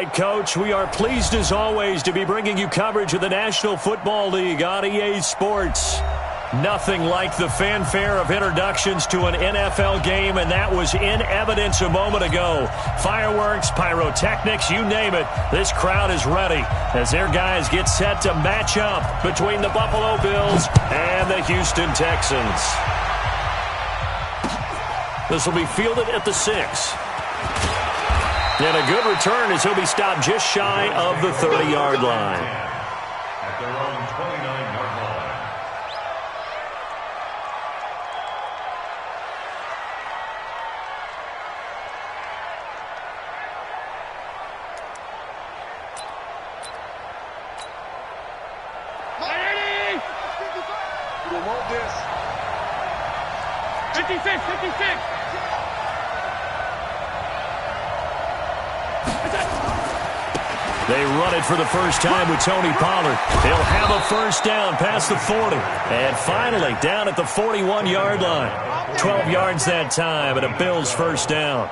right, Coach. We are pleased, as always, to be bringing you coverage of the National Football League on EA Sports. Nothing like the fanfare of introductions to an NFL game, and that was in evidence a moment ago. Fireworks, pyrotechnics, you name it. This crowd is ready as their guys get set to match up between the Buffalo Bills and the Houston Texans. This will be fielded at the 6. And a good return as he'll be stopped just shy of the 30-yard line. At their own 29-yard line. We want this. 56, 56. They run it for the first time with Tony Pollard. He'll have a first down past the 40. And finally, down at the 41-yard line. 12 yards that time and a Bills first down.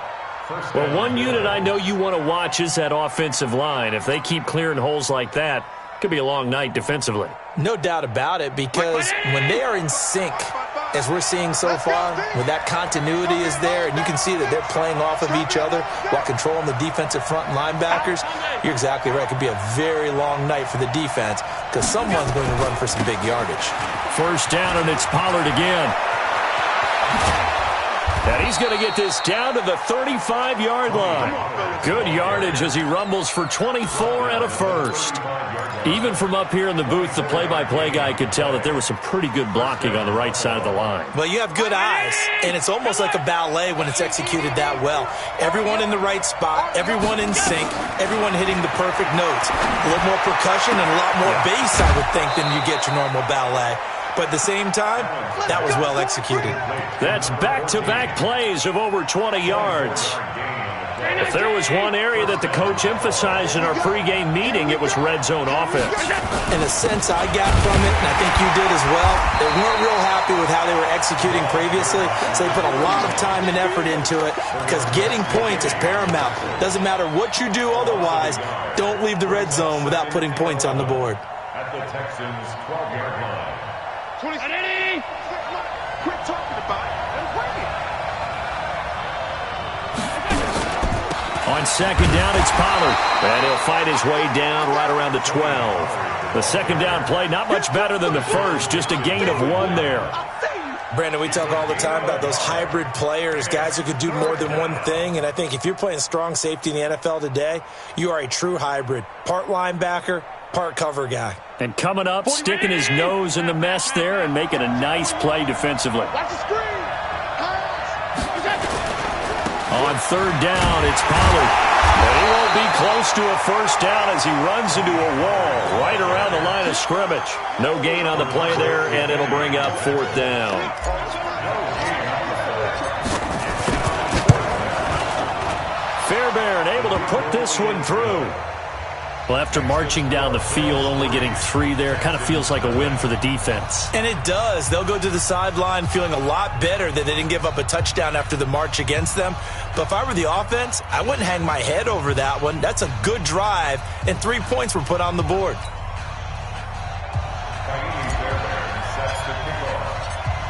Well, one unit I know you want to watch is that offensive line. If they keep clearing holes like that, it could be a long night defensively. No doubt about it, because when they are in sync, as we're seeing so far, when that continuity is there, and you can see that they're playing off of each other while controlling the defensive front and linebackers, you're exactly right. It could be a very long night for the defense because someone's going to run for some big yardage. First down, and it's Pollard again. And he's going to get this down to the 35-yard line. Good yardage as he rumbles for 24 and a first. Even from up here in the booth, the play-by-play guy could tell that there was some pretty good blocking on the right side of the line. Well, you have good eyes, and it's almost like a ballet when it's executed that well. Everyone in the right spot, everyone in sync, everyone hitting the perfect notes. A little more percussion and a lot more bass, I would think, than you get your normal ballet. But at the same time, that was well executed. That's back-to-back plays of over 20 yards. If there was one area that the coach emphasized in our pregame meeting, it was red zone offense. In a sense I got from it, and I think you did as well, they weren't real happy with how they were executing previously, so they put a lot of time and effort into it because getting points is paramount. Doesn't matter what you do otherwise, don't leave the red zone without putting points on the board. At the Texans' 12-yard line. 20. Quit talking about it. Let him bring it. On second down, it's Pollard. And he'll fight his way down right around the 12. The second down play, not much better than the first, just a gain of 1 there. Brandon, we talk all the time about those hybrid players, guys who could do more than one thing, and I think if you're playing strong safety in the NFL today, you are a true hybrid. Part linebacker, part cover guy. And coming up, sticking his nose in the mess there and making a nice play defensively. Watch the screen. On third down, it's Pollard. And he won't be close to a first down as he runs into a wall right around the line of scrimmage. No gain on the play there, and it'll bring up fourth down. Fairbairn able to put this one through. Well, after marching down the field, only getting 3 there, kind of feels like a win for the defense. And it does. They'll go to the sideline feeling a lot better that they didn't give up a touchdown after the march against them. But if I were the offense, I wouldn't hang my head over that one. That's a good drive, and 3 points were put on the board.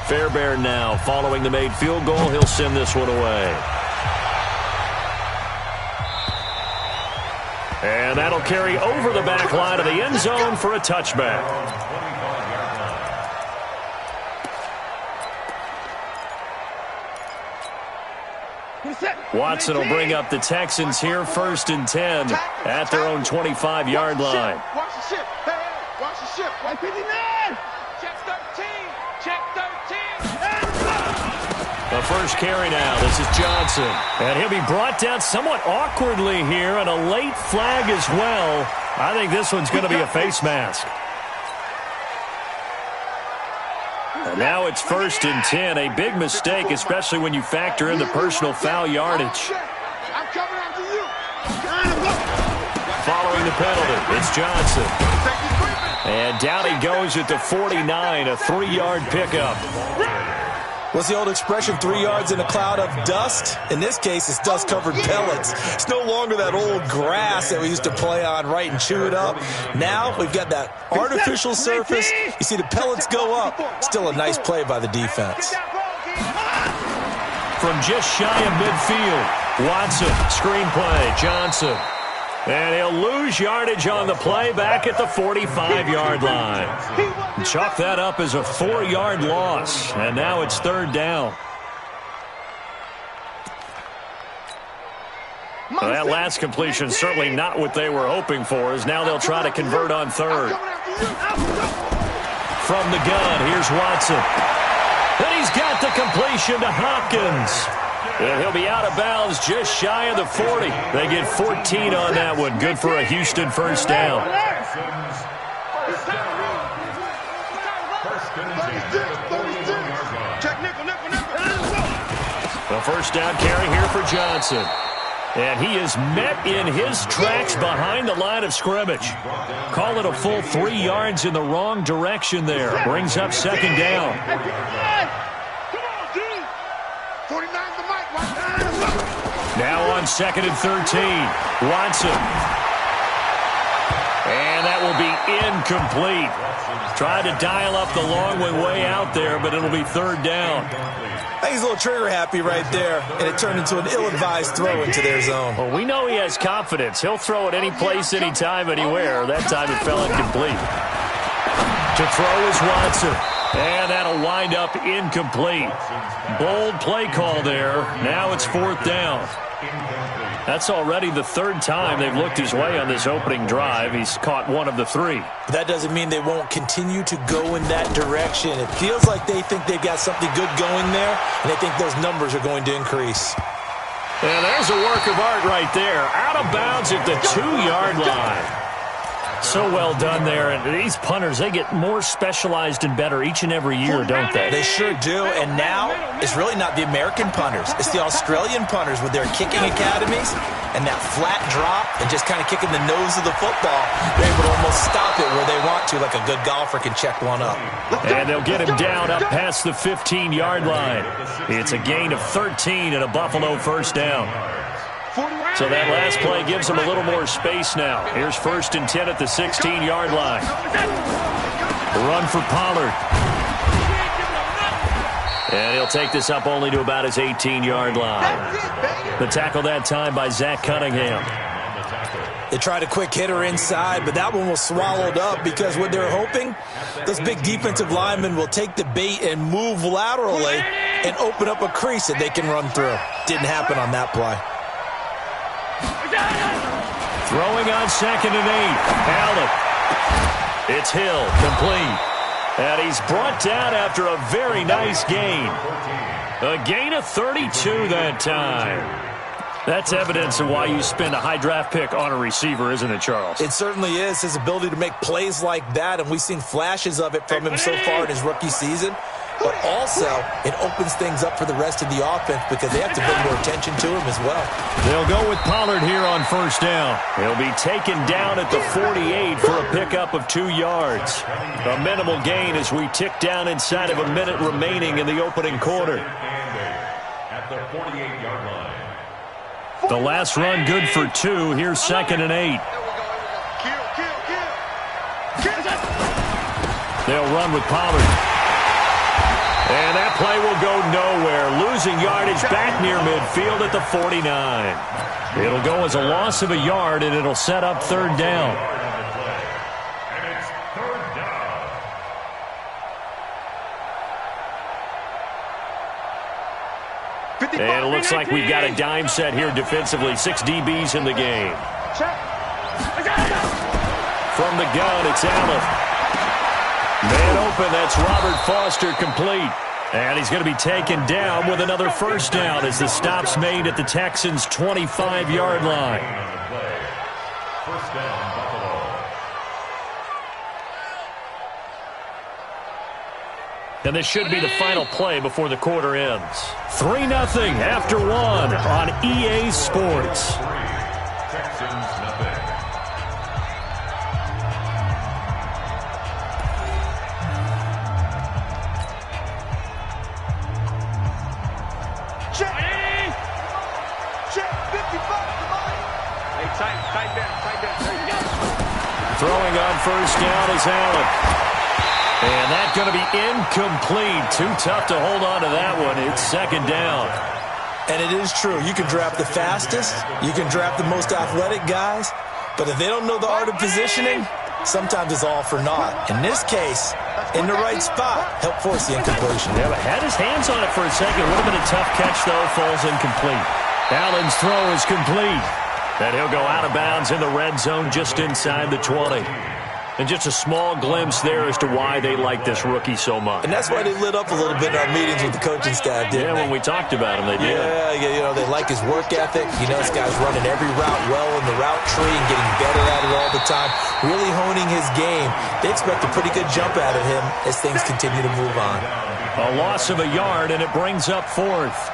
Fairbairn now following the made field goal. He'll send this one away. And that'll carry over the back line of the end zone for a touchback. Watson will bring up the Texans here, 1st and 10 at their own 25-yard line. Watch the ship. Hey, watch the ship. 159. Check 13. Check 13. The first carry now. This is Johnson. And he'll be brought down somewhat awkwardly here, and a late flag as well. I think this one's going to be a face mask. And now it's 1st and 10. A big mistake, especially when you factor in the personal foul yardage. I'm coming after you. Following the penalty, it's Johnson. And down he goes at the 49, a 3-yard pickup. What's the old expression, 3 yards in a cloud of dust? In this case, it's dust-covered pellets. It's no longer that old grass that we used to play on, right, and chew it up. Now we've got that artificial surface. You see the pellets go up. Still a nice play by the defense. From just shy of midfield, Watson, screenplay, Johnson. And he'll lose yardage on the play back at the 45-yard line. Chalk that up as a 4-yard loss, and now it's third down. Well, that last completion certainly not what they were hoping for, as now they'll try to convert on third. From the gun, here's Watson. And he's got the completion to Hopkins. And he'll be out of bounds just shy of the 40. They get 14 on that one. Good for a Houston first down. The first down carry here for Johnson. And he is met in his tracks behind the line of scrimmage. Call it a full 3 yards in the wrong direction there. Brings up second down. Now on second and 13, Watson. And that will be incomplete. Tried to dial up the long one way out there, but it'll be third down. I think he's a little trigger happy right there, and it turned into an ill-advised throw into their zone. Well, we know he has confidence. He'll throw it any place, anytime, anywhere. That time it fell incomplete. To throw is Watson. And that'll wind up incomplete. Bold play call there. Now it's fourth down. That's already the third time they've looked his way on this opening drive. He's caught one of the 3. But that doesn't mean they won't continue to go in that direction. It feels like they think they've got something good going there, and they think those numbers are going to increase. And there's a work of art right there. Out of bounds at the 2-yard line. So well done there. And these punters, they get more specialized and better each and every year, don't they? They sure do. And now it's really not the American punters. It's the Australian punters with their kicking academies and that flat drop and just kind of kicking the nose of the football. They're able to almost stop it where they want to, like a good golfer can check one up. And they'll get him down up past the 15-yard line. It's a gain of 13 and a Buffalo first down. So that last play gives them a little more space now. Here's first and 10 at the 16-yard line. Run for Pollard. And he'll take this up only to about his 18-yard line. The tackle that time by Zach Cunningham. They tried a quick hitter inside, but that one was swallowed up because what they're hoping, those big defensive linemen will take the bait and move laterally and open up a crease that they can run through. Didn't happen on that play. Throwing on second and 8. Allen. It's Hill, complete. And he's brought down after a very nice gain. A gain of 32 that time. That's evidence of why you spend a high draft pick on a receiver, isn't it, Charles? It certainly is, his ability to make plays like that, and we've seen flashes of it from him so far in his rookie season. But also, it opens things up for the rest of the offense because they have to bring more attention to him as well. They'll go with Pollard here on first down. He'll be taken down at the 48 for a pickup of 2 yards. A minimal gain as we tick down inside of a minute remaining in the opening quarter. At the 48-yard line. The last run good for 2. Here's second and 8. They'll run with Pollard. And that play will go nowhere. Losing yardage back near midfield at the 49. It'll go as a loss of a yard, and it'll set up third down. And it's third down. And it looks like we've got a dime set here defensively. 6 DBs in the game. From the gun, it's Allen. Man open, that's Robert Foster, complete. And he's going to be taken down with another first down as the stop's made at the Texans' 25-yard line. First down, Buffalo. And this should be the final play before the quarter ends. 3-0 after 1 on EA Sports. Texans nothing. Throwing on first down is Allen. And that's going to be incomplete. Too tough to hold on to that one. It's second down. And it is true. You can draft the fastest. You can draft the most athletic guys. But if they don't know the art of positioning, sometimes it's all for naught. In this case, in the right spot, help force the incompletion. Yeah, but had his hands on it for a second. A little bit of tough catch, though. Falls incomplete. Allen's throw is complete. And he'll go out of bounds in the red zone just inside the 20. And just a small glimpse there as to why they like this rookie so much. And that's why they lit up a little bit in our meetings with the coaching staff, didn't they? When we talked about him, they did. Yeah, they like his work ethic. This guy's running every route well in the route tree and getting better at it all the time, really honing his game. They expect a pretty good jump out of him as things continue to move on. A loss of a yard, and it brings up fourth.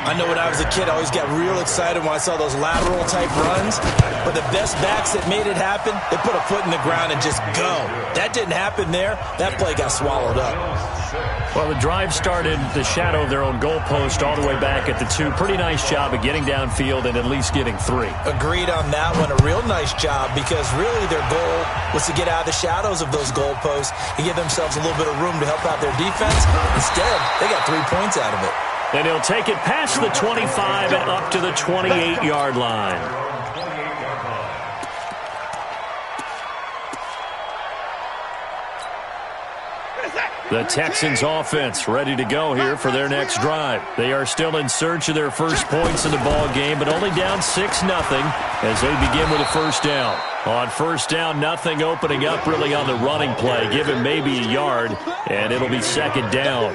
I know when I was a kid, I always got real excited when I saw those lateral-type runs. But the best backs that made it happen, they put a foot in the ground and just go. That didn't happen there. That play got swallowed up. Well, the drive started the shadow of their own goalpost all the way back at the 2. Pretty nice job of getting downfield and at least getting 3. Agreed on that one. A real nice job because really their goal was to get out of the shadows of those goalposts and give themselves a little bit of room to help out their defense. Instead, they got 3 points out of it. And he'll take it past the 25 and up to the 28-yard line. The Texans offense ready to go here for their next drive. They are still in search of their first points in the ball game, but only down 6-0 as they begin with a first down. On first down, nothing opening up really on the running play. Give him maybe a yard, and it'll be second down.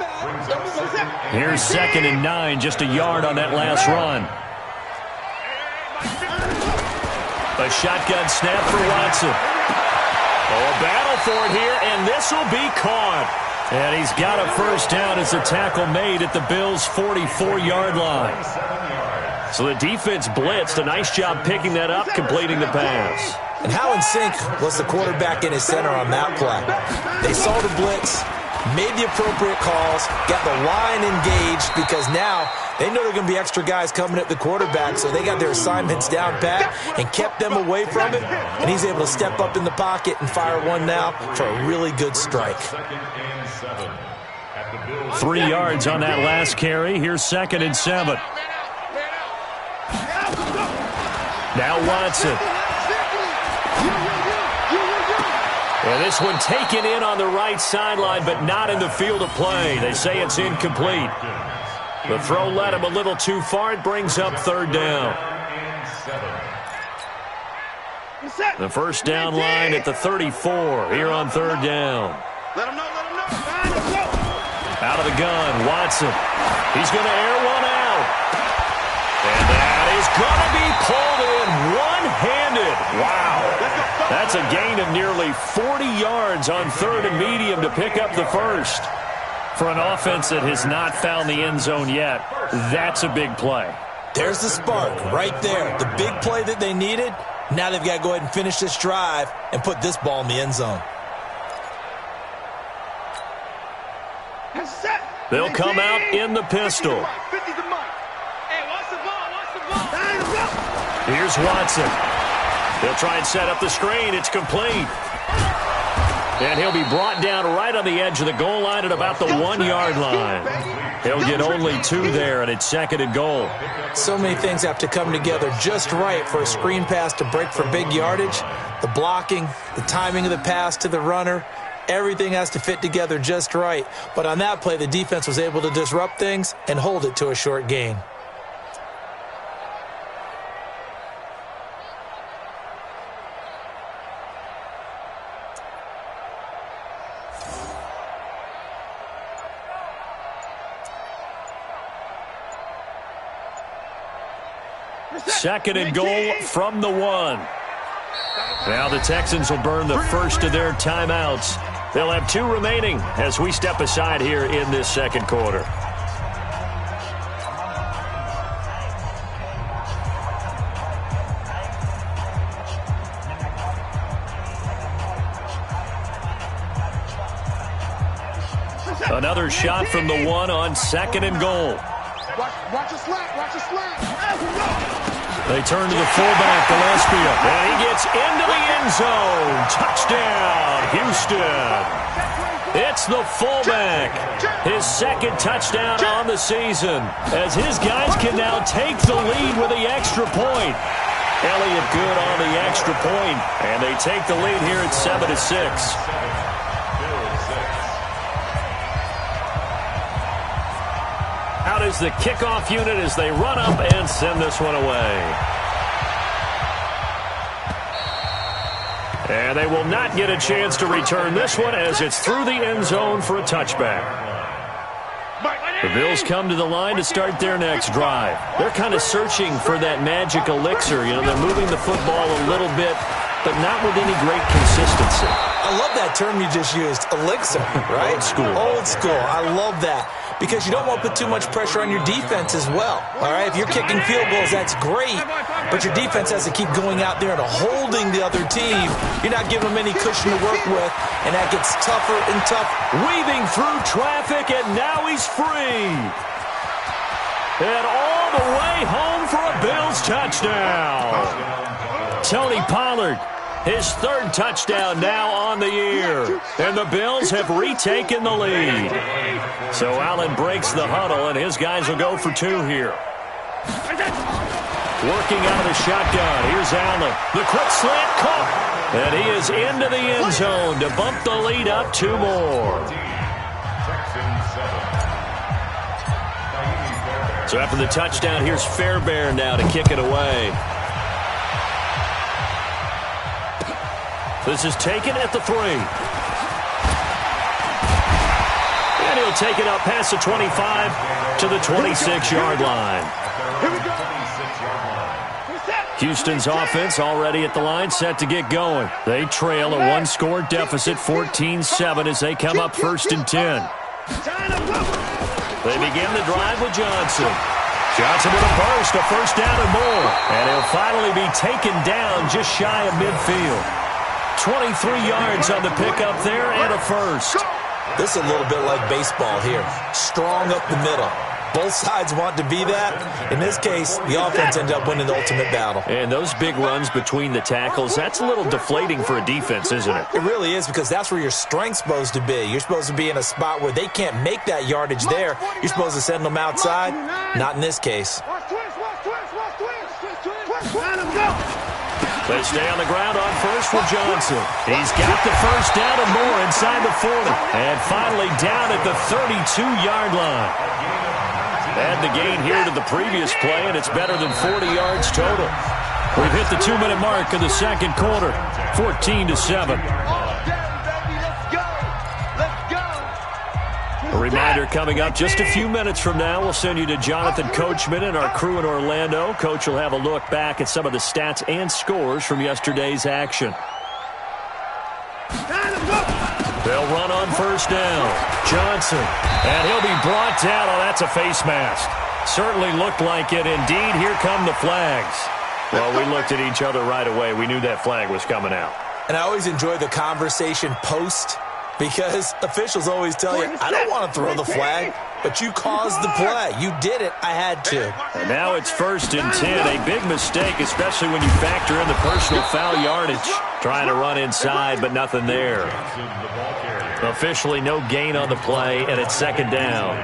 Here's 2nd and 9, just a yard on that last run. A shotgun snap for Watson. A battle for it here, and this will be caught. And he's got a first down as the tackle made at the Bills' 44-yard line. So the defense blitzed. A nice job picking that up, completing the pass. And how in sync was the quarterback in his center on that play? They saw the blitz, made the appropriate calls, got the line engaged because now they know there are going to be extra guys coming at the quarterback, so they got their assignments down pat and kept them away from it, and he's able to step up in the pocket and fire one now for a really good strike. 3 yards on that last carry. Here's 2nd and 7. Now Watson. And this one taken in on the right sideline, but not in the field of play. They say it's incomplete. The throw led him a little too far. It brings up 3rd down. The first down line at the 34 here on 3rd down. Let him know. Out of the gun, Watson. He's going to air one out. And that is going to be pulled in one-handed. Wow. That's a gain of nearly 40 yards on 3rd and medium to pick up the first. For an offense that has not found the end zone yet, that's a big play. There's the spark right there. The big play that they needed. Now they've got to go ahead and finish this drive and put this ball in the end zone. They'll come out in the pistol. Here's Watson. They'll try and set up the screen. It's complete. And he'll be brought down right on the edge of the goal line at about the 1-yard line. He'll get only 2 there, and it's 2nd and goal. So many things have to come together just right for a screen pass to break for big yardage. The blocking, the timing of the pass to the runner, everything has to fit together just right. But on that play, the defense was able to disrupt things and hold it to a short gain. Second and goal from the 1. Now the Texans will burn the first of their timeouts. They'll have 2 remaining as we step aside here in this second quarter. Another shot from the 1 on 2nd and goal. Watch a slant. They turn to the fullback, Gillespie, and he gets into the end zone. Touchdown, Houston. It's the fullback. His second touchdown on the season, as his guys can now take the lead with the extra point. Elliott good on the extra point, and they take the lead here at 7-6. Out is the kickoff unit as they run up and send this one away. And they will not get a chance to return this one as it's through the end zone for a touchback. The Bills come to the line to start their next drive. They're kind of searching for that magic elixir. You know, they're moving the football a little bit, but not with any great consistency. I love that term you just used, elixir, right? Old school. Old school. I love that. Because you don't want to put too much pressure on your defense as well. All right, if you're kicking field goals, that's great. But your defense has to keep going out there and holding the other team. You're not giving them any cushion to work with, and that gets tougher and tougher. Weaving through traffic, and now he's free. And all the way home for a Bills touchdown. Tony Pollard, his third touchdown now on the year. And the Bills have retaken the lead. So Allen breaks the huddle, and his guys will go for two here. Working out of the shotgun. Here's Allen. The quick slant caught. And he is into the end zone to bump the lead up two more. So after the touchdown, here's Fairbairn now to kick it away. This is taken at the 3. And he'll take it up past the 25 to the 26-yard line. Houston's offense already at the line, set to get going. They trail a one-score deficit, 14-7, as they come up 1st and 10. They begin the drive with Johnson. Johnson with a burst, a first down and more. And he'll finally be taken down just shy of midfield. 23 yards on the pickup there and a first. This is a little bit like baseball here. Strong up the middle. Both sides want to be that. In this case, the offense ended up winning the ultimate battle. And those big runs between the tackles, that's a little deflating for a defense, isn't it? It really is, because that's where your strength's supposed to be. You're supposed to be in a spot where they can't make that yardage there. You're supposed to send them outside. Not in this case. They stay on the ground on first with Johnson. He's got the first down and more inside the 40. And finally down at the 32-yard line. Add the gain here to the previous play, and it's better than 40 yards total. We've hit the 2-minute mark in the second quarter, 14-7. A reminder coming up just a few minutes from now, we'll send you to Jonathan Coachman and our crew in Orlando. Coach will have a look back at some of the stats and scores from yesterday's action. They'll run on first down. Johnson. And he'll be brought down. Oh, that's a face mask. Certainly looked like it. Indeed, here come the flags. Well, we looked at each other right away. We knew that flag was coming out. And I always enjoy the conversation post, because officials always tell you, I don't want to throw the flag, but you caused the play. You did it. I had to. And now it's 1st and 10. A big mistake, especially when you factor in the personal foul yardage. Trying to run inside, but nothing there. Officially no gain on the play, and it's 2nd down.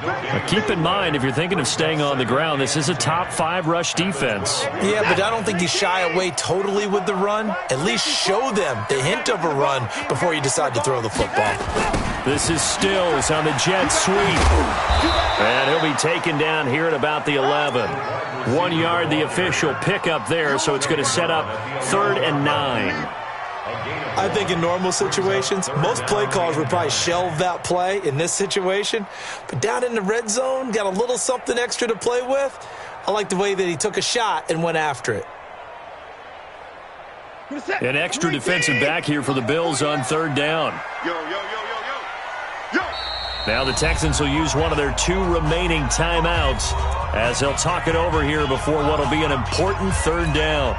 Now keep in mind, if you're thinking of staying on the ground, this is a top 5 rush defense. Yeah, but I don't think you shy away totally with the run. At least show them the hint of a run before you decide to throw the football. This is Stills on the jet sweep. And he'll be taken down here at about the 11. 1 yard, the official pickup there, so it's going to set up 3rd and 9. I think in normal situations, most play callers would probably shelve that play in this situation. But down in the red zone, got a little something extra to play with. I like the way that he took a shot and went after it. An extra defensive back here for the Bills on 3rd down. Now the Texans will use one of their 2 remaining timeouts as they'll talk it over here before what will be an important 3rd down.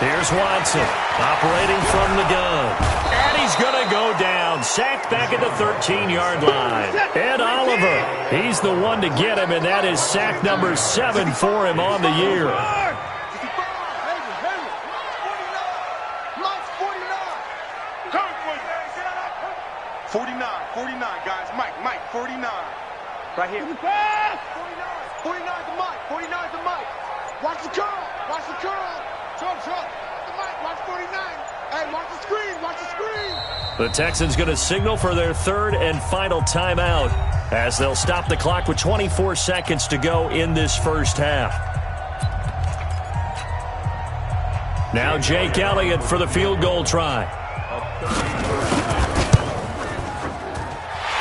Here's Watson, operating from the gun. And he's going to go down. Sacked back at the 13-yard line. Ed Oliver, he's the one to get him, and that is sack number 7 for him on the year. 49, guys. Mike, 49. Right here. 49 to Mike. 49 to Mike. Watch the curl. Trump. The Mike, watch 49. Hey, watch the screen. The Texans going to signal for their third and final timeout as they'll stop the clock with 24 seconds to go in this first half. Now Jake Elliott for the field goal try.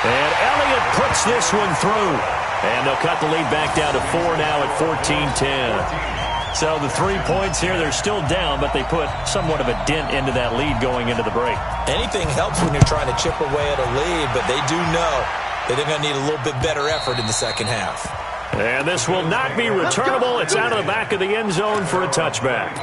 And Elliott puts this one through. And they'll cut the lead back down to 4 now at 14-10. So the 3 points here, they're still down, but they put somewhat of a dent into that lead going into the break. Anything helps when you're trying to chip away at a lead, but they do know that they're going to need a little bit better effort in the second half. And this will not be returnable. It's out of the back of the end zone for a touchback.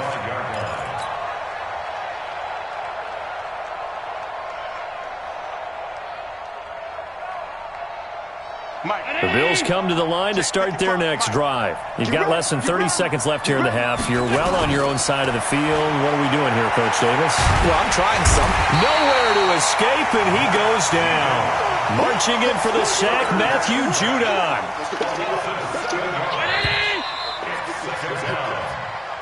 The Bills come to the line to start their next drive. You've got less than 30 seconds left here in the half. You're well on your own side of the field. What are we doing here, Coach Davis? Well, I'm trying some. Nowhere to escape, and he goes down. Marching in for the sack, Matthew Judon.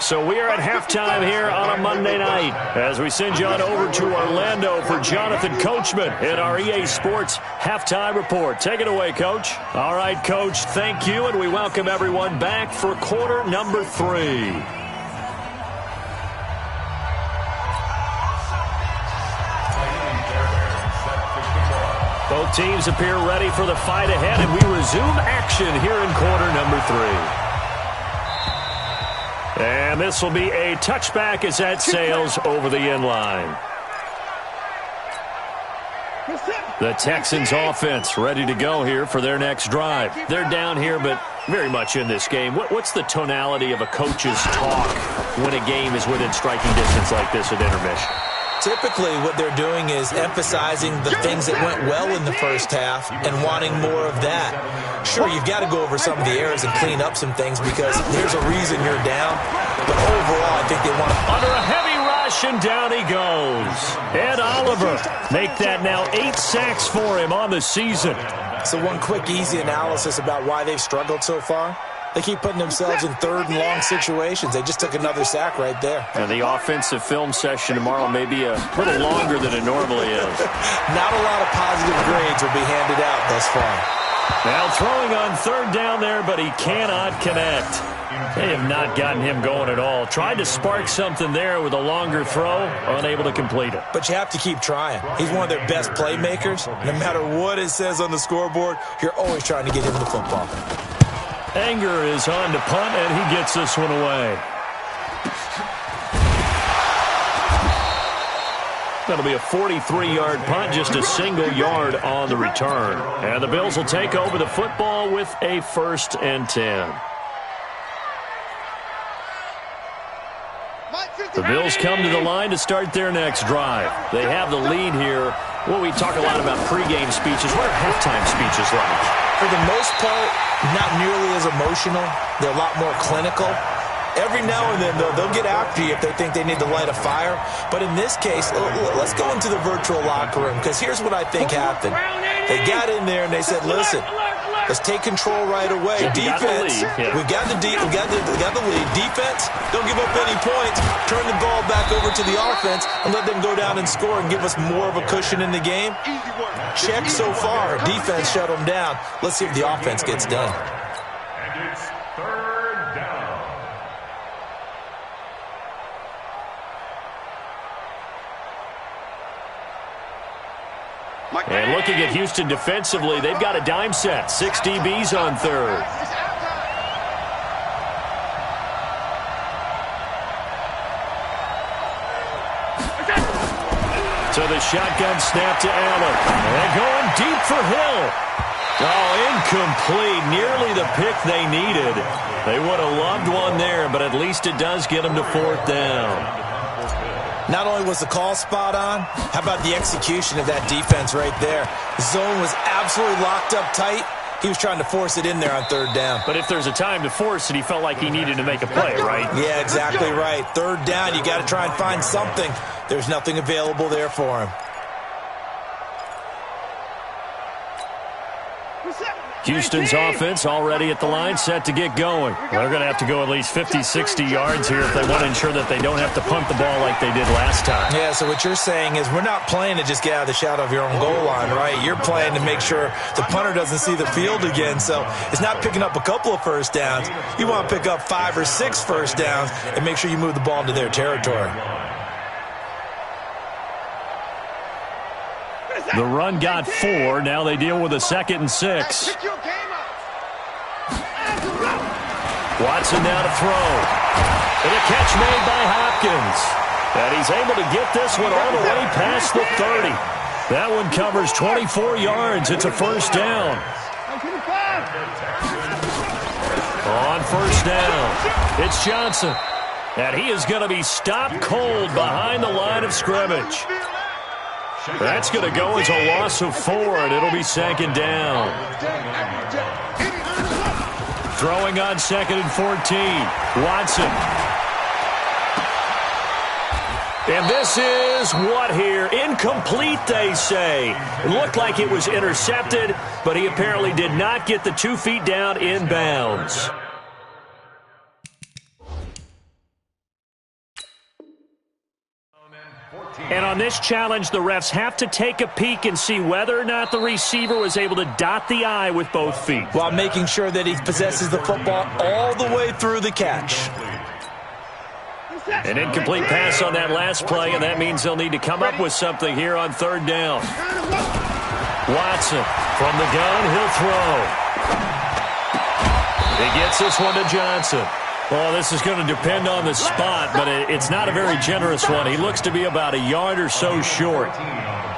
So we are at halftime here on a Monday night as we send you on over to Orlando for Jonathan Coachman in our EA Sports Halftime Report. Take it away, Coach. All right, Coach, thank you, and we welcome everyone back for quarter number 3. Both teams appear ready for the fight ahead, and we resume action here in quarter number 3. And this will be a touchback as that sails over the end line. The Texans offense ready to go here for their next drive. They're down here, but very much in this game. What's the tonality of a coach's talk when a game is within striking distance like this at intermission? Typically, what they're doing is emphasizing the things that went well in the first half and wanting more of that. Sure, you've got to go over some of the errors and clean up some things because there's a reason you're down. But overall, I think they want to... Under a heavy rush, and down he goes. Ed Oliver, make that now 8 sacks for him on the season. So one quick, easy analysis about why they've struggled so far. They keep putting themselves in third and long situations. They just took another sack right there. And the offensive film session tomorrow may be a little longer than it normally is. Not a lot of positive grades will be handed out thus far. Now throwing on third down there, but he cannot connect. They have not gotten him going at all. Tried to spark something there with a longer throw, unable to complete it. But you have to keep trying. He's one of their best playmakers. No matter what it says on the scoreboard, you're always trying to get him the football. Anger is on to punt, and he gets this one away. That'll be a 43-yard punt, just a single yard on the return. And the Bills will take over the football with a 1st and 10. The Bills come to the line to start their next drive. They have the lead here. Well, we talk a lot about pregame speeches. What are halftime speeches like? For the most part, not nearly as emotional. They're a lot more clinical. Every now and then, they'll get after you if they think they need to light a fire. But in this case, let's go into the virtual locker room, because here's what I think happened. They got in there and they said, listen, let's take control right away. Defense, we got the lead. Defense, don't give up any points. Turn the ball back over to the offense and let them go down and score and give us more of a cushion in the game. Check so far. Defense shut them down. Let's see if the offense gets done. And it's 3rd down. And looking at Houston defensively, they've got a dime set. 6 DBs on third. So the shotgun snap to Allen. And going deep for Hill. Oh, incomplete. Nearly the pick they needed. They would have loved one there, but at least it does get them to 4th down. Not only was the call spot on, how about the execution of that defense right there? The zone was absolutely locked up tight. He was trying to force it in there on third down. But if there's a time to force it, he felt like he needed to make a play, right? Yeah, exactly right. Third down, you got to try and find something. There's nothing available there for him. Houston's offense already at the line, set to get going. They're going to have to go at least 50, 60 yards here if they want to ensure that they don't have to punt the ball like they did last time. Yeah, so what you're saying is we're not playing to just get out of the shadow of your own goal line, right? You're playing to make sure the punter doesn't see the field again. So it's not picking up a couple of first downs. You want to pick up 5 or 6 first downs and make sure you move the ball into their territory. The run got 4. Now they deal with a 2nd and 6. Watson now to throw. And a catch made by Hopkins. And he's able to get this one all the way past the 30. That one covers 24 yards. It's a first down. On first down, it's Johnson. And he is going to be stopped cold behind the line of scrimmage. That's going to go as a loss of 4, and it'll be 2nd down. Throwing on 2nd and 14. Watson. And this is what here? Incomplete, they say. It looked like it was intercepted, but he apparently did not get the 2 feet down in bounds. And on this challenge, the refs have to take a peek and see whether or not the receiver was able to dot the I with both feet, while making sure that he possesses the football all the way through the catch. An incomplete pass on that last play, and that means they'll need to come up with something here on 3rd down. Watson from the gun, he'll throw. He gets this one to Johnson. Well, this is going to depend on the spot, but it's not a very generous one. He looks to be about a yard or so short.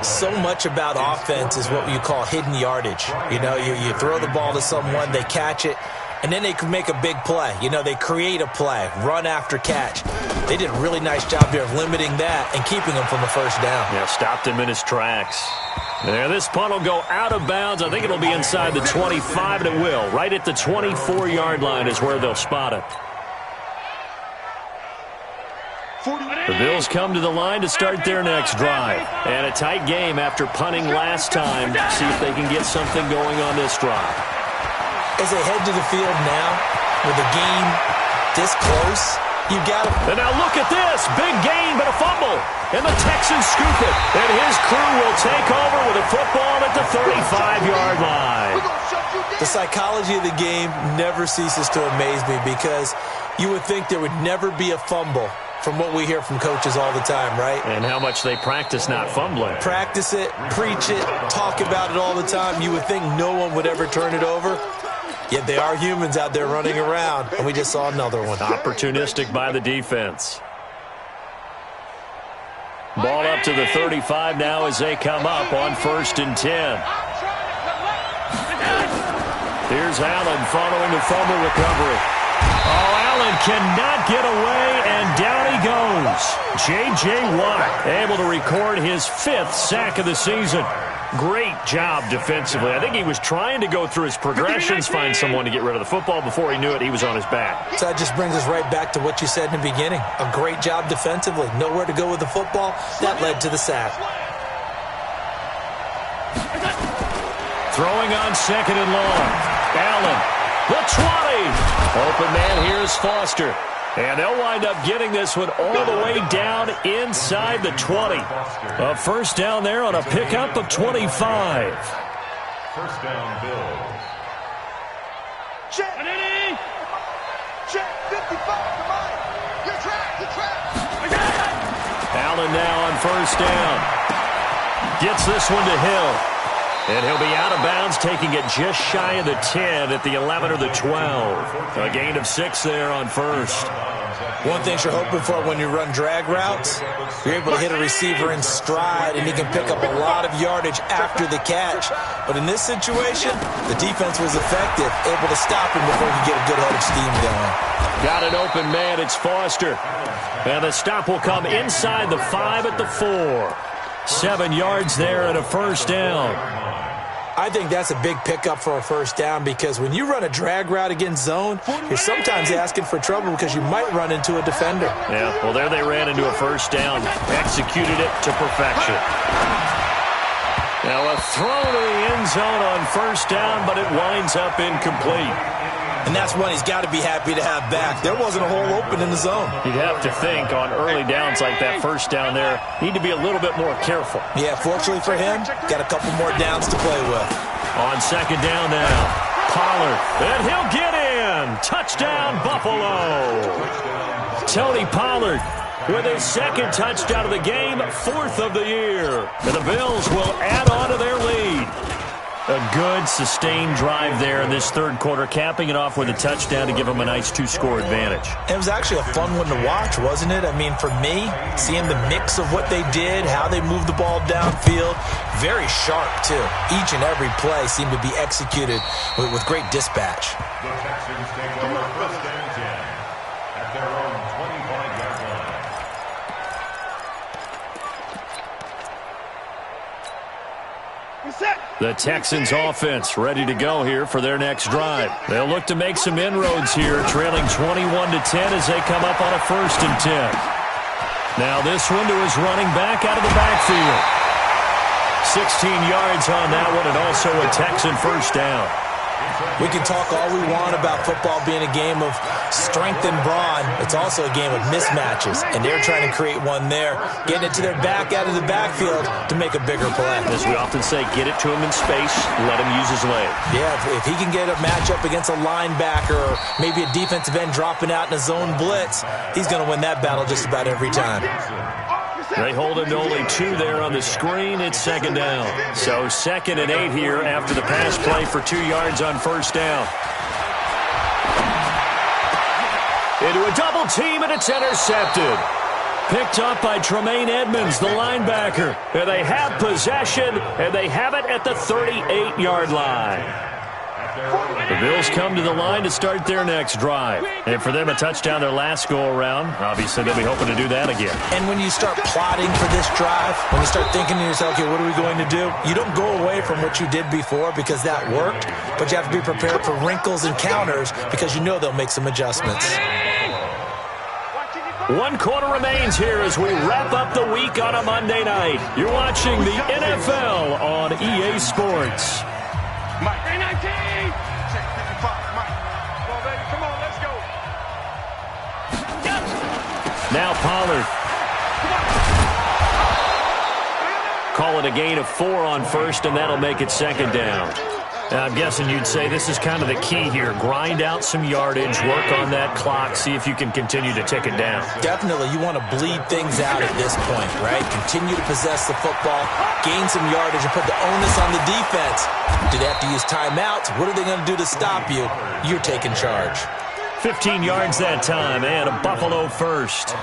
So much about offense is what you call hidden yardage. You know, you throw the ball to someone, they catch it, and then they can make a big play. You know, they create a play, run after catch. They did a really nice job here of limiting that and keeping him from a first down. Yeah, stopped him in his tracks. There, this punt will go out of bounds. I think it'll be inside the 25, and it will. Right at the 24-yard line is where they'll spot it. The Bills come to the line to start their next drive. And a tight game after punting last time. See if they can get something going on this drive. As they head to the field now, with the game this close, you got to... And now look at this. Big gain, but a fumble. And the Texans scoop it. And his crew will take over with a football at the 35-yard line. The psychology of the game never ceases to amaze me because you would think there would never be a fumble from what we hear from coaches all the time, right? And how much they practice not fumbling. Practice it, preach it, talk about it all the time. You would think no one would ever turn it over. Yet they are humans out there running around, and we just saw another one. Opportunistic by the defense. Ball up to the 35 now as they come up on 1st and 10. Here's Allen following the fumble recovery. Oh, Allen cannot get away, and down he goes. J.J. Watt able to record his 5th sack of the season. Great job defensively. I think he was trying to go through his progressions, find someone to get rid of the football. Before he knew it, he was on his back. So that just brings us right back to what you said in the beginning. A great job defensively. Nowhere to go with the football. That led to the sack. Throwing on 2nd and long. Allen, the 20. Open man, here's Foster. And they'll wind up getting this one all the way down inside the 20. A first down there on a pickup of 25. First down, Bills. Check. Check. 55. Come on. You're trapped. Allen now on first down. Gets this one to Hill. And he'll be out of bounds, taking it just shy of the 10 at the 11 or the 12. A gain of 6 there on first. One thing you're hoping for when you run drag routes, you're able to hit a receiver in stride, and he can pick up a lot of yardage after the catch. But in this situation, the defense was effective, able to stop him before he could get a good head of steam going. Got an open man. It's Foster. And the stop will come inside the 5 at the 4. 7 yards there and a first down. I think that's a big pickup for a first down because when you run a drag route against zone, you're sometimes asking for trouble because you might run into a defender. Yeah, well, there they ran into a first down. Executed it to perfection. Now a throw to the end zone on first down, but it winds up incomplete. And that's one he's got to be happy to have back. There wasn't a hole open in the zone. You'd have to think on early downs like that first down there, need to be a little bit more careful. Yeah, fortunately for him, got a couple more downs to play with. On second down now, Pollard, and he'll get in. Touchdown, Buffalo. Tony Pollard with his second touchdown of the game, 4th of the year. And the Bills will add on to their lead. A good, sustained drive there in this third quarter, capping it off with a touchdown to give them a nice 2-score advantage. It was actually a fun one to watch, wasn't it? I mean, for me, seeing the mix of what they did, how they moved the ball downfield, very sharp, too. Each and every play seemed to be executed with great dispatch. The Texans take over first and 10 at their own 25-yard line. The Texans offense ready to go here for their next drive. They'll look to make some inroads here, trailing 21-10 as they come up on a 1st and 10. Now this one to his running back out of the backfield. 16 yards on that one, and also a Texan first down. We can talk all we want about football being a game of strength and brawn. It's also a game of mismatches, and they're trying to create one there, getting it to their back out of the backfield to make a bigger play. As we often say, get it to him in space, let him use his leg. Yeah, if he can get a matchup against a linebacker or maybe a defensive end dropping out in a zone blitz, he's going to win that battle just about every time. They hold him to only 2 there on the screen. It's second down. So 2nd and 8 here after the pass play for 2 yards on first down. Into a double team, and it's intercepted. Picked up by Tremaine Edmonds, the linebacker. And they have possession, and they have it at the 38-yard line. The Bills come to the line to start their next drive. And for them, a touchdown their last go-around. Obviously, they'll be hoping to do that again. And when you start plotting for this drive, when you start thinking to yourself, okay, what are we going to do? You don't go away from what you did before because that worked, but you have to be prepared for wrinkles and counters because you know they'll make some adjustments. 1 quarter remains here as we wrap up the week on a Monday night. You're watching the NFL on EA Sports. Mike, 19! Check 55, Mike. Come on, baby, come on, let's go. Now Pollard. Call it a gain of 4 on first, and that'll make it second down. Now, I'm guessing you'd say this is kind of the key here. Grind out some yardage, work on that clock, see if you can continue to tick it down. Definitely, you want to bleed things out at this point, right? Continue to possess the football, gain some yardage, and put the onus on the defense. Do they have to use timeouts? What are they going to do to stop you? You're taking charge. 15 yards that time, and a Buffalo first.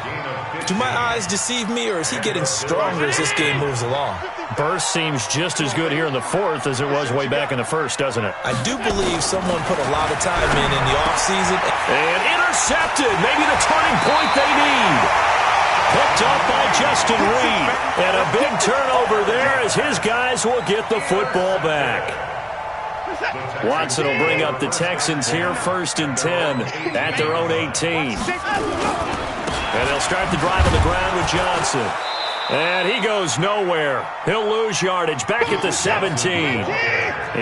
Do my eyes deceive me, or is he getting stronger as this game moves along? Burst seems just as good here in the 4th as it was way back in the 1st, doesn't it? I do believe someone put a lot of time in the offseason. And intercepted, maybe the turning point they need. Picked up by Justin Reed. And a big turnover there as his guys will get the football back. Watson will bring up the Texans here, 1st and 10 at their own 18. And they'll start the drive on the ground with Johnson. And he goes nowhere. He'll lose yardage back at the 17.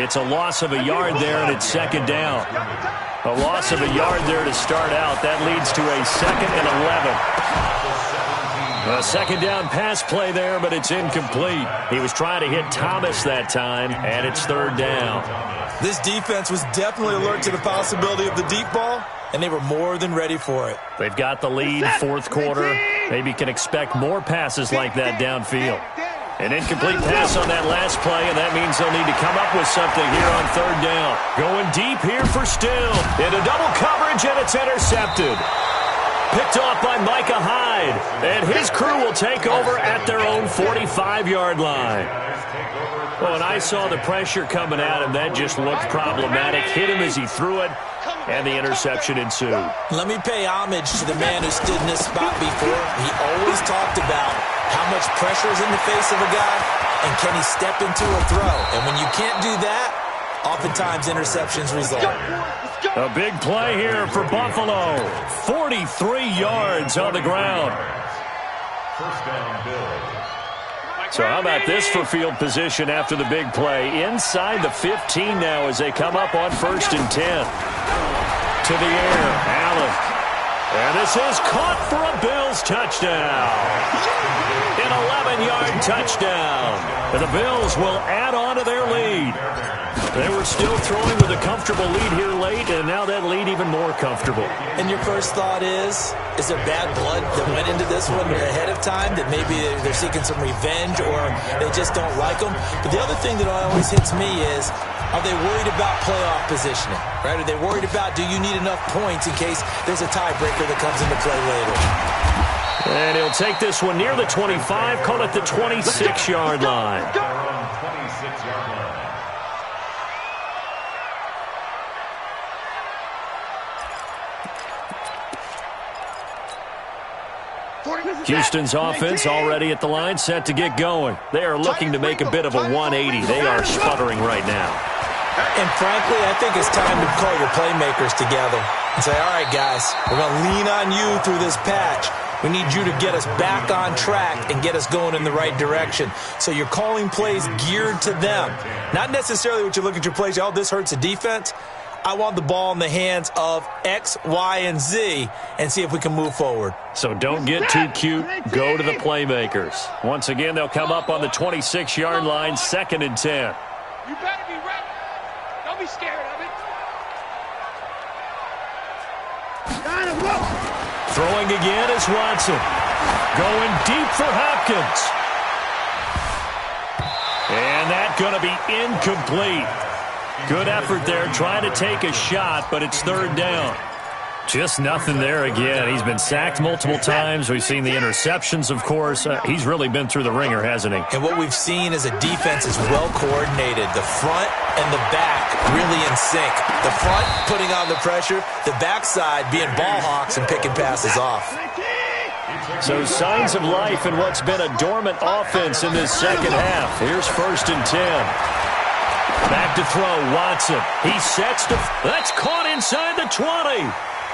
It's a loss of a yard there, and it's second down. A loss of a yard there to start out. That leads to a 2nd and 11. A second down pass play there, but it's incomplete. He was trying to hit Thomas that time, and it's 3rd down. This defense was definitely alert to the possibility of the deep ball, and they were more than ready for it. They've got the lead, 4th quarter. Maybe can expect more passes like that downfield. An incomplete pass on that last play, and that means they'll need to come up with something here on 3rd down. Going deep here for Still. Into double coverage, and it's intercepted. Picked off by Micah Hyde. And his crew will take over at their own 45-yard line. Well, and I saw the pressure coming at him. That just looked problematic. Hit him as he threw it, and the interception ensued. Let me pay homage to the man who stood in this spot before. He always talked about how much pressure is in the face of a guy, and can he step into a throw. And when you can't do that, oftentimes interceptions result. A big play here for Buffalo. 43 yards on the ground. First down, Bills. So how about this for field position after the big play? Inside the 15 now as they come up on 1st and 10. To the air, Allen. And this is caught for a Bills touchdown. An 11-yard touchdown. And the Bills will add on to their lead. They were still throwing with a comfortable lead here late, and now that lead even more comfortable. And your first thought is there bad blood that went into this one ahead of time, that maybe they're seeking some revenge or they just don't like them? But the other thing that always hits me is, are they worried about playoff positioning? Right? Are they worried about, do you need enough points in case there's a tiebreaker that comes into play later? And he'll take this one near the 25, call it the 26-yard line. 26-yard line. Houston's offense already at the line, set to get going. They are looking to make a bit of a 180. They are sputtering right now. And frankly, I think it's time to call your playmakers together and say, all right, guys, we're going to lean on you through this patch. We need you to get us back on track and get us going in the right direction. So you're calling plays geared to them. Not necessarily what you look at your plays, oh, this hurts the defense. I want the ball in the hands of X, Y, and Z and see if we can move forward. So don't get too cute. Go to the playmakers. Once again, they'll come up on the 26-yard line, 2nd and 10. You better be ready. Don't be scared of it. Throwing again is Watson. Going deep for Hopkins. And that's going to be incomplete. Good effort there, trying to take a shot, but it's 3rd down. Just nothing there again. He's been sacked multiple times. We've seen the interceptions, of course. He's really been through the ringer, hasn't he? And what we've seen is a defense is well coordinated. The front and the back really in sync. The front putting on the pressure, the backside being ball hawks and picking passes off. So signs of life in what's been a dormant offense in this second half. Here's 1st and 10. Back to throw, Watson. He sets to... That's caught inside the 20.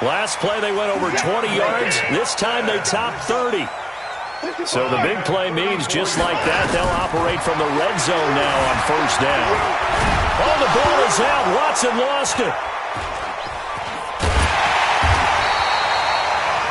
Last play, they went over 20 yards. This time, they topped 30. So the big play means just like that, they'll operate from the red zone now on 1st down. Oh, the ball is out. Watson lost it.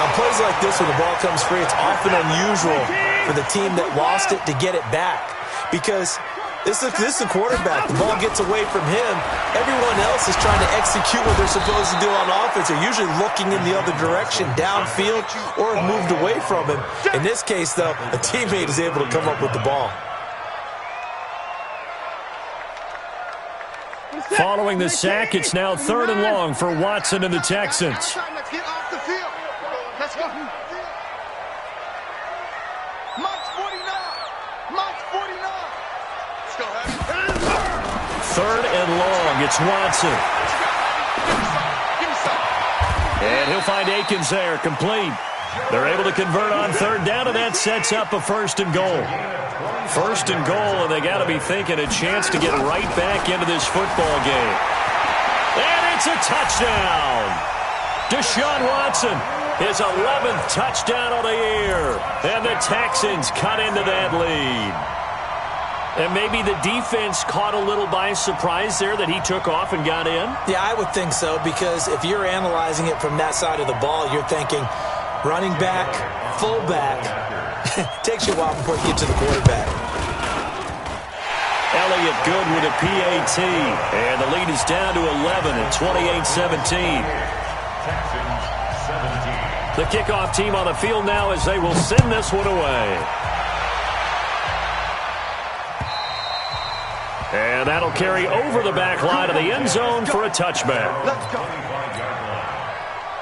On plays like this, when the ball comes free, it's often unusual for the team that lost it to get it back. Because... This is the quarterback. The ball gets away from him. Everyone else is trying to execute what they're supposed to do on offense. They're usually looking in the other direction, downfield, or have moved away from him. In this case, though, a teammate is able to come up with the ball. Following the sack, it's now 3rd and long for Watson and the Texans. Let's get off the field. Let's go. Mike's 49. Mike's 49. 3rd and long. It's Watson. And he'll find Akins there, complete. They're able to convert on 3rd down, and that sets up a 1st and goal. 1st and goal, and they got to be thinking a chance to get right back into this football game. And it's a touchdown. Deshaun Watson, his 11th touchdown of the year. And the Texans cut into that lead. And maybe the defense caught a little by surprise there that he took off and got in? Yeah, I would think so, because if you're analyzing it from that side of the ball, you're thinking running back, fullback. Takes you a while before you get to the quarterback. Elliott good with a PAT. And the lead is down to 11 at 28-17. The kickoff team on the field now as they will send this one away. And that'll carry over the back line of the end zone for a touchback. Let's go.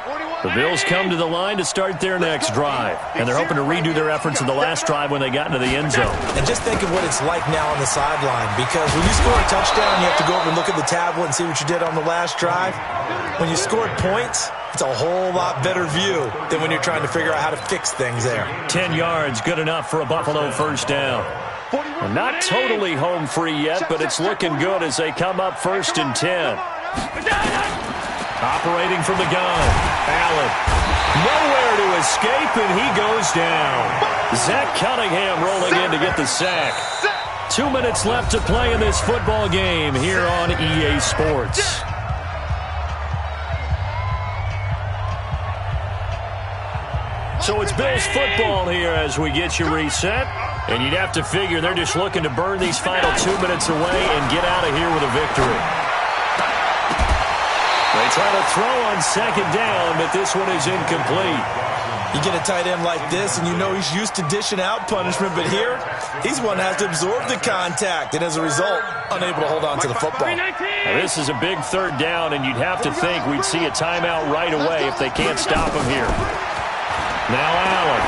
41 The Bills come to the line to start their next drive, and they're hoping to redo their efforts in the last drive when they got into the end zone. And just think of what it's like now on the sideline, because when you score a touchdown, you have to go over and look at the tablet and see what you did on the last drive. When you scored points, it's a whole lot better view than when you're trying to figure out how to fix things there. 10 yards, good enough for a Buffalo first down. And not totally home free yet, but it's looking good as they come up 1st and 10. Operating from the gun, Allen. Nowhere to escape, and he goes down. Zach Cunningham rolling in to get the sack. 2 minutes left to play in this football game here on EA Sports. So it's Bills football here as we get you reset. And you'd have to figure they're just looking to burn these final 2 minutes away and get out of here with a victory. They try to throw on 2nd down, but this one is incomplete. You get a tight end like this, and you know he's used to dishing out punishment, but here, he's one that has to absorb the contact, and as a result, unable to hold on to the football. Now, this is a big 3rd down, and you'd have to think we'd see a timeout right away if they can't stop him here. Now Allen.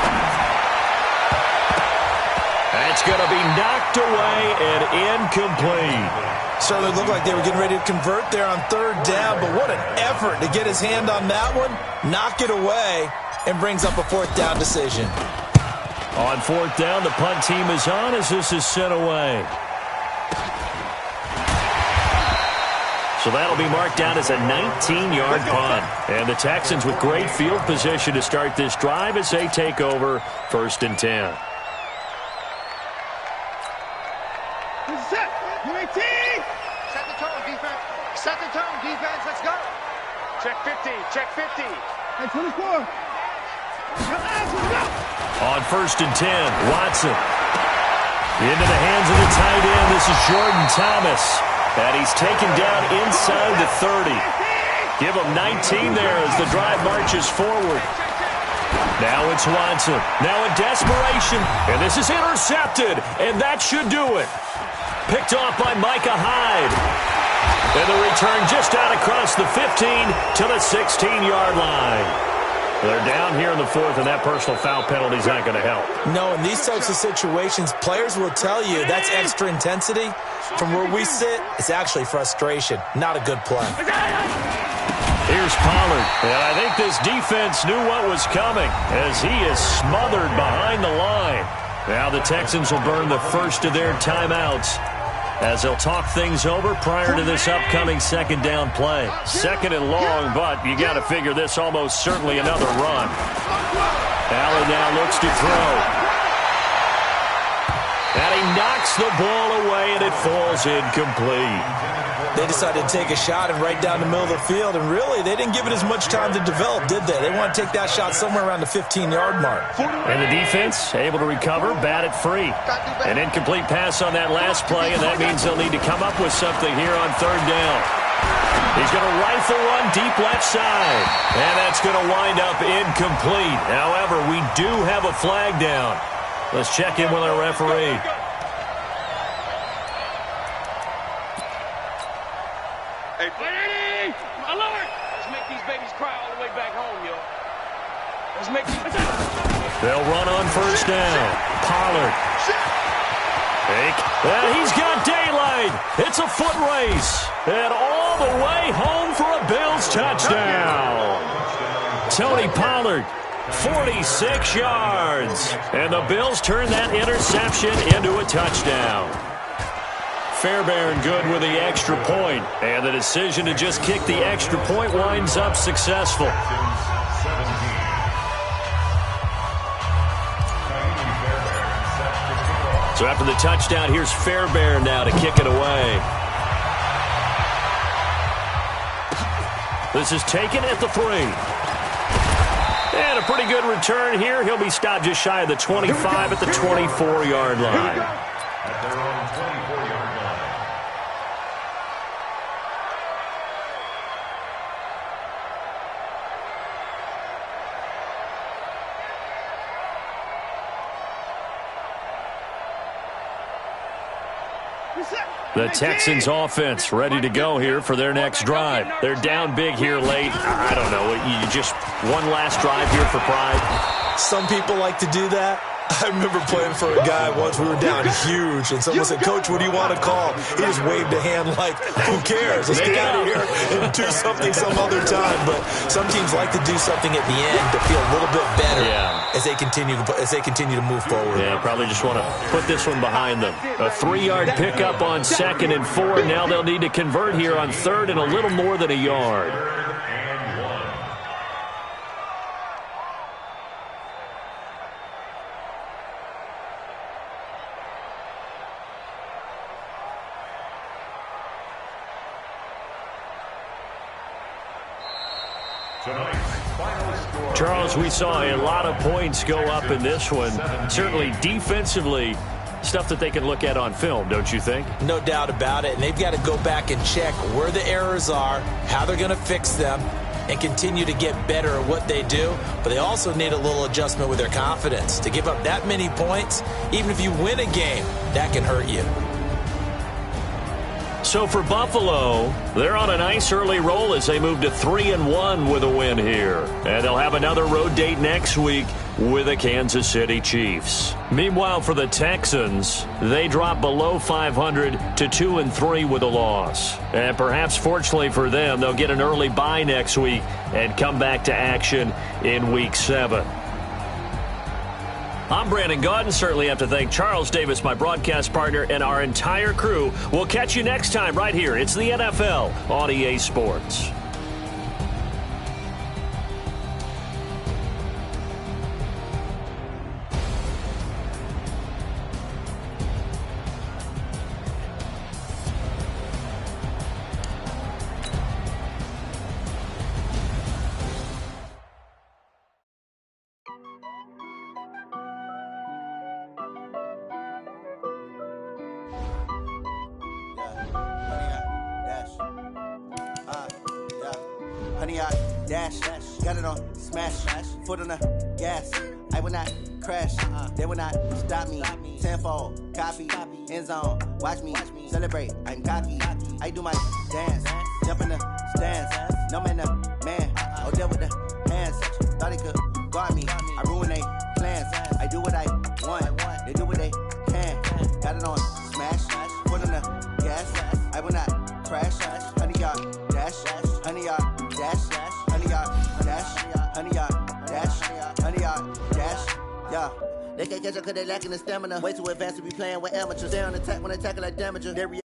That's going to be knocked away and incomplete. Certainly looked like they were getting ready to convert there on 3rd down, but what an effort to get his hand on that one, knock it away, and brings up a 4th down decision. On 4th down, the punt team is on as this is sent away. So that'll be marked down as a 19-yard punt. And the Texans with great field position to start this drive as they take over 1st and 10. Set the tone, defense. Set the tone, defense. Let's go. Check 50. Check 50. Hey, 24. On 1st and 10, Watson. Into the hands of the tight end. This is Jordan Thomas. And he's taken down inside the 30. Give him 19 there as the drive marches forward. Now it's Watson. Now in desperation. And this is intercepted. And that should do it. Picked off by Micah Hyde. And the return just out across the 15 to the 16-yard line. They're down here in the 4th, and that personal foul penalty is not going to help. No, in these types of situations, players will tell you that's extra intensity. From where we sit, it's actually frustration. Not a good play. Here's Pollard. And I think this defense knew what was coming as he is smothered behind the line. Now the Texans will burn the first of their timeouts as they'll talk things over prior to this upcoming 2nd down play. 2nd and long, but you got to figure this almost certainly another run. Allen now looks to throw. And he knocks the ball away, and it falls incomplete. They decided to take a shot and right down the middle of the field, and really, they didn't give it as much time to develop, did they? They want to take that shot somewhere around the 15-yard mark. And the defense able to recover, bat it free. An incomplete pass on that last play, and that means they'll need to come up with something here on 3rd down. He's going to rifle one deep left side, and that's going to wind up incomplete. However, we do have a flag down. Let's check in with our referee. Hey, Brady! Alert! Let's make these babies cry all the way back home, yo. Let's make these... They'll run on 1st down. Pollard. Fake. And he's got daylight. It's a foot race. And all the way home for a Bills touchdown. Tony Pollard. 46 yards. And the Bills turn that interception into a touchdown. Fairbairn good with the extra point. And the decision to just kick the extra point winds up successful. So after the touchdown, here's Fairbairn now to kick it away. This is taken at the 3. And a pretty good return here. He'll be stopped just shy of the 25 at the 24-yard line. At their own 24-yard line. The Texans offense ready to go here for their next drive. They're down big here late. I don't know. You just one last drive here for pride. Some people like to do that. I remember playing for a guy once. We were down huge, and someone said, "Coach, what do you want to call?" He just waved a hand like, "Who cares? Let's get out of here and do something some other time." But some teams like to do something at the end to feel a little bit better as they continue to move forward. Yeah, probably just want to put this one behind them. A 3-yard pickup on 2nd and 4. Now they'll need to convert here on 3rd and a little more than a yard. Charles, we saw a lot of points go up in this one. Certainly defensively, stuff that they can look at on film, don't you think? No doubt about it. And they've got to go back and check where the errors are, how they're going to fix them, and continue to get better at what they do. But they also need a little adjustment with their confidence. To give up that many points, even if you win a game, that can hurt you. So for Buffalo, they're on a nice early roll as they move to 3-1 with a win here. And they'll have another road date next week with the Kansas City Chiefs. Meanwhile, for the Texans, they drop below 500 to 2-3 with a loss. And perhaps fortunately for them, they'll get an early bye next week and come back to action in Week 7. I'm Brandon Gaudin. Certainly have to thank Charles Davis, my broadcast partner, and our entire crew. We'll catch you next time right here. It's the NFL on EA Sports. Got it on smash, foot on the gas. I will not crash, they will not stop me. Tenfold, copy, end zone, watch me celebrate. I'm cocky, I do my dance, jump in the stands. No man, man, oh there with the hands. Thought he could guard me, I ruin they plans. I do what I want, they do what they can. Got it on smash, foot on the gas. I will not crash, 100-yard dash, 100-yard dash. 100-yard dash, yeah. They can't catch up cause they lacking the stamina. Way too advanced to be playing with amateurs. They on attack when they tackle like damager. They react